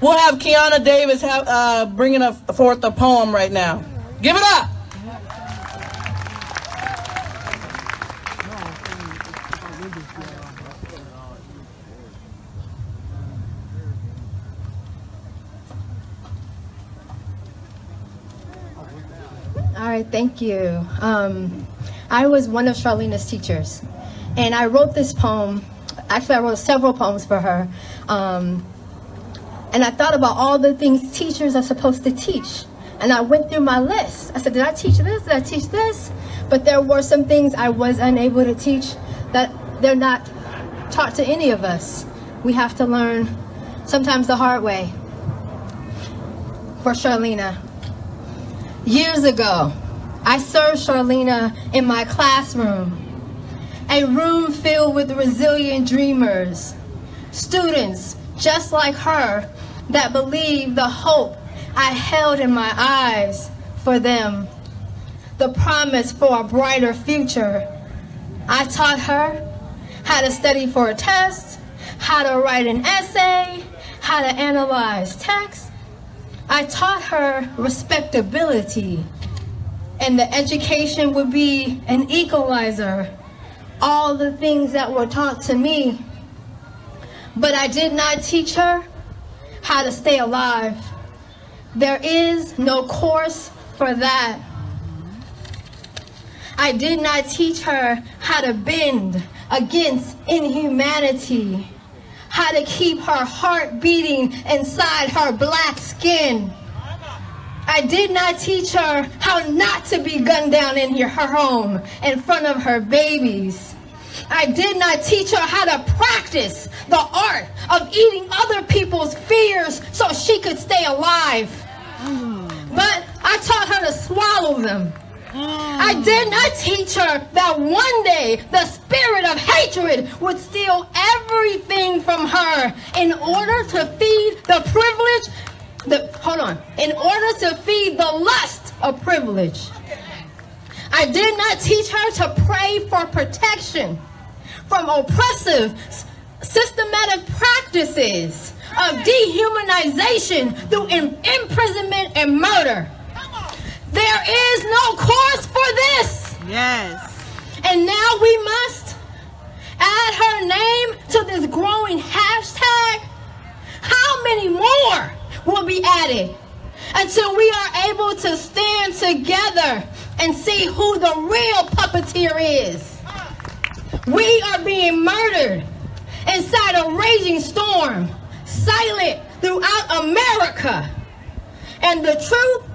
We'll have Kiana Davis bringing forth a poem right now. Give it up. All right, thank you. I was one of Charleena's teachers, and I wrote this poem. Actually, I wrote several poems for her. And I thought about all the things teachers are supposed to teach. And I went through my list. I said, did I teach this? Did I teach this? But there were some things I was unable to teach that they're not taught to any of us. We have to learn sometimes the hard way. For Charleena. Years ago, I served Charleena in my classroom, a room filled with resilient dreamers, students just like her that believed the hope I held in my eyes for them, the promise for a brighter future. I taught her how to study for a test, how to write an essay, how to analyze text. I taught her respectability, and the education would be an equalizer, all the things that were taught to me. But I did not teach her how to stay alive. There is no course for that. I did not teach her how to bend against inhumanity, how to keep her heart beating inside her black skin. I did not teach her how not to be gunned down in her home in front of her babies. I did not teach her how to practice the art of eating other people's fears so she could stay alive. But I taught her to swallow them. I did not teach her that one day the spirit of hatred would steal everything from her in order to feed the privilege, in order to feed the lust of privilege. I did not teach her to pray for protection from oppressive, systematic practices of dehumanization through imprisonment and murder. There is no course for this. Yes. And now we must add her name to this growing hashtag. How many more will be added until we are able to stand together and see who the real puppeteer is? We are being murdered inside a raging storm, silent throughout America. And the truth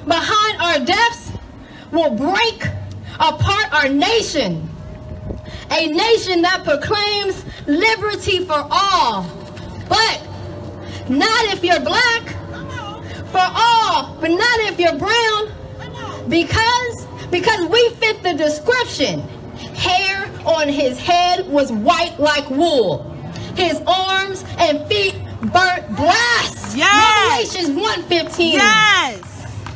behind our deaths will break apart our nation. A nation that proclaims liberty for all, but not if you're black, for all, but not if you're brown, because we fit the description. Hair on his head was white like wool. His arms and feet burnt brass. Yes. Revelations 1:15. Yes.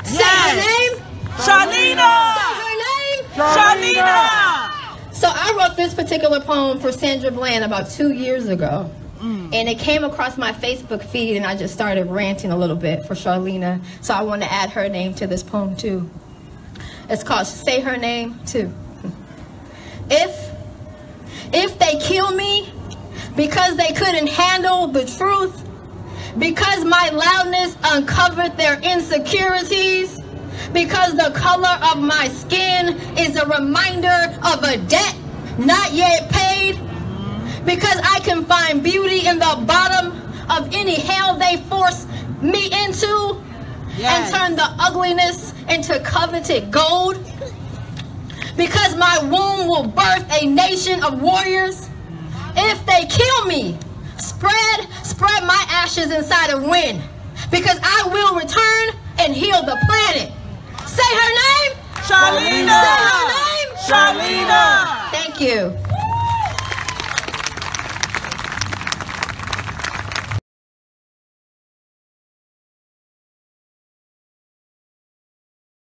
Say her name. Charleena. Say her name. Charleena. So I wrote this particular poem for Sandra Bland about 2 years ago. And it came across my Facebook feed, and I just started ranting a little bit for Charleena. So I want to add her name to this poem too. It's called Say Her Name Too. If they kill me because they couldn't handle the truth, because my loudness uncovered their insecurities, because the color of my skin is a reminder of a debt not yet paid, because I can find beauty in the bottom of any hell they force me into, and turn the ugliness into coveted gold, because my womb will birth a nation of warriors. If they kill me, spread my ashes inside of wind, because I will return and heal the planet. Say her name. Charleena. Say her name. Charleena. Thank you.